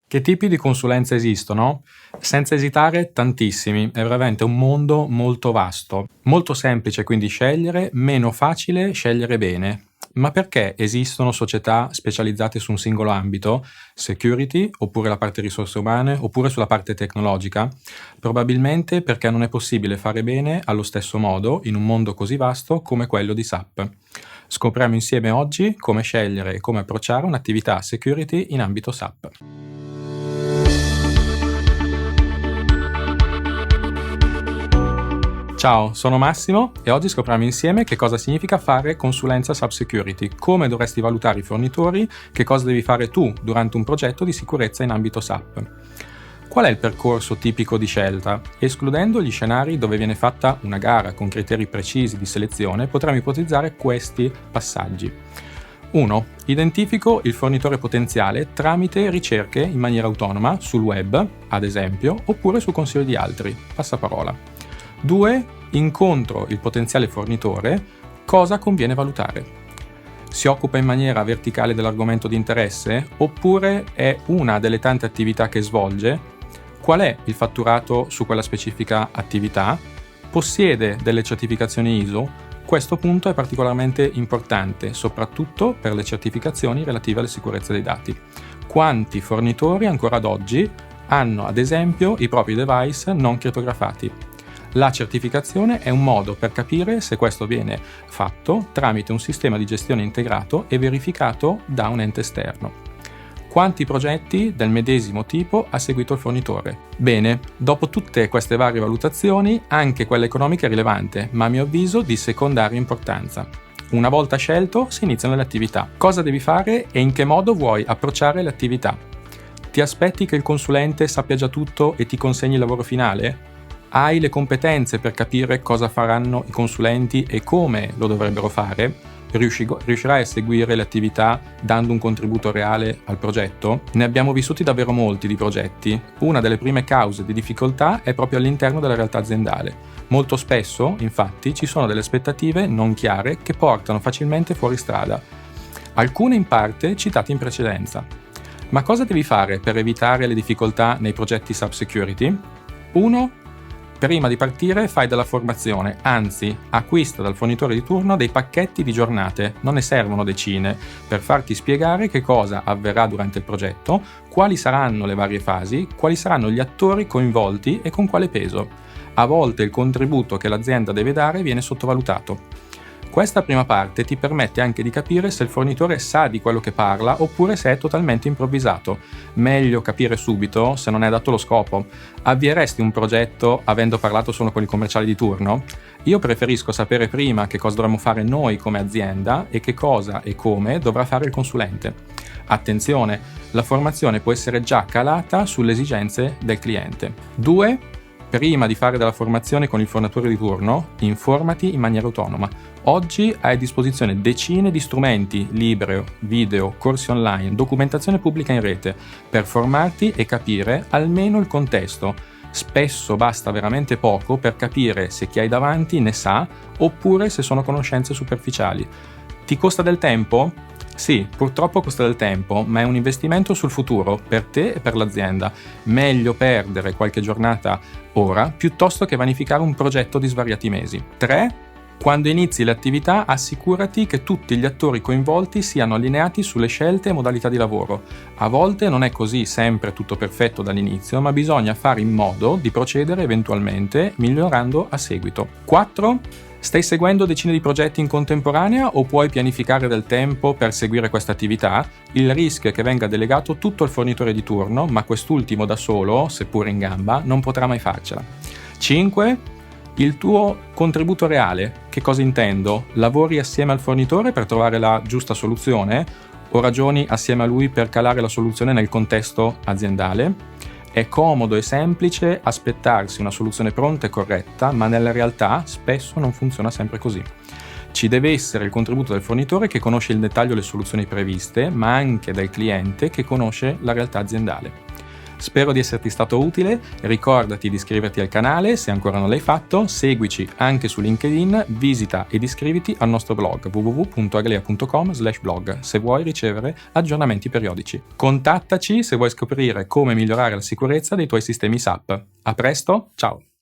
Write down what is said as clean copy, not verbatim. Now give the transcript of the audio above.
Che tipi di consulenza esistono? Senza esitare, tantissimi. È veramente un mondo molto vasto. Molto semplice quindi scegliere, meno facile scegliere bene. Ma perché esistono società specializzate su un singolo ambito? Security, oppure la parte risorse umane, oppure sulla parte tecnologica? Probabilmente perché non è possibile fare bene allo stesso modo in un mondo così vasto come quello di SAP. Scopriamo insieme oggi come scegliere e come approcciare un'attività security in ambito SAP. Ciao, sono Massimo e oggi scopriamo insieme che cosa significa fare consulenza SAP Security, come dovresti valutare i fornitori, che cosa devi fare tu durante un progetto di sicurezza in ambito SAP. Qual è il percorso tipico di scelta? Escludendo gli scenari dove viene fatta una gara con criteri precisi di selezione, potremmo ipotizzare questi passaggi. 1. Identifico il fornitore potenziale tramite ricerche in maniera autonoma sul web, ad esempio, oppure sul consiglio di altri, passaparola. 2. Incontro il potenziale fornitore, cosa conviene valutare? Si occupa in maniera verticale dell'argomento di interesse oppure è una delle tante attività che svolge? Qual è il fatturato su quella specifica attività? Possiede delle certificazioni ISO? Questo punto è particolarmente importante, soprattutto per le certificazioni relative alla sicurezza dei dati. Quanti fornitori ancora ad oggi hanno, ad esempio, i propri device non crittografati? La certificazione è un modo per capire se questo viene fatto tramite un sistema di gestione integrato e verificato da un ente esterno. Quanti progetti del medesimo tipo ha seguito il fornitore? Bene, dopo tutte queste varie valutazioni, anche quella economica è rilevante, ma a mio avviso di secondaria importanza. Una volta scelto, si iniziano le attività. Cosa devi fare e in che modo vuoi approcciare le attività? Ti aspetti che il consulente sappia già tutto e ti consegni il lavoro finale? Hai le competenze per capire cosa faranno i consulenti e come lo dovrebbero fare? Riuscirai a seguire le attività dando un contributo reale al progetto? Ne abbiamo vissuti davvero molti di progetti. Una delle prime cause di difficoltà è proprio all'interno della realtà aziendale. Molto spesso, infatti, ci sono delle aspettative non chiare che portano facilmente fuori strada. Alcune in parte citate in precedenza. Ma cosa devi fare per evitare le difficoltà nei progetti SAP Security? 1. Prima di partire fai della formazione, anzi acquista dal fornitore di turno dei pacchetti di giornate, non ne servono decine, per farti spiegare che cosa avverrà durante il progetto, quali saranno le varie fasi, quali saranno gli attori coinvolti e con quale peso. A volte il contributo che l'azienda deve dare viene sottovalutato. Questa prima parte ti permette anche di capire se il fornitore sa di quello che parla oppure se è totalmente improvvisato. Meglio capire subito se non è dato lo scopo. Avvieresti un progetto avendo parlato solo con il commerciale di turno? Io preferisco sapere prima che cosa dovremmo fare noi come azienda e che cosa e come dovrà fare il consulente. Attenzione, la formazione può essere già calata sulle esigenze del cliente. 2. Prima di fare della formazione con il fornitore di turno, informati in maniera autonoma. Oggi hai a disposizione decine di strumenti, libri, video, corsi online, documentazione pubblica in rete, per formarti e capire almeno il contesto. Spesso basta veramente poco per capire se chi hai davanti ne sa oppure se sono conoscenze superficiali. Ti costa del tempo? Sì, purtroppo costa del tempo, ma è un investimento sul futuro, per te e per l'azienda. Meglio perdere qualche giornata ora, piuttosto che vanificare un progetto di svariati mesi. 3. Quando inizi le attività, assicurati che tutti gli attori coinvolti siano allineati sulle scelte e modalità di lavoro. A volte non è così sempre tutto perfetto dall'inizio, ma bisogna fare in modo di procedere eventualmente migliorando a seguito. 4. Stai seguendo decine di progetti in contemporanea o puoi pianificare del tempo per seguire questa attività? Il rischio è che venga delegato tutto al fornitore di turno, ma quest'ultimo da solo, seppur in gamba, non potrà mai farcela. 5. Il tuo contributo reale. Che cosa intendo? Lavori assieme al fornitore per trovare la giusta soluzione o ragioni assieme a lui per calare la soluzione nel contesto aziendale? È comodo e semplice aspettarsi una soluzione pronta e corretta, ma nella realtà spesso non funziona sempre così. Ci deve essere il contributo del fornitore che conosce in dettaglio le soluzioni previste, ma anche del cliente che conosce la realtà aziendale. Spero di esserti stato utile, ricordati di iscriverti al canale se ancora non l'hai fatto, seguici anche su LinkedIn, visita ed iscriviti al nostro blog www.aglea.com/blog se vuoi ricevere aggiornamenti periodici. Contattaci se vuoi scoprire come migliorare la sicurezza dei tuoi sistemi SAP. A presto, ciao!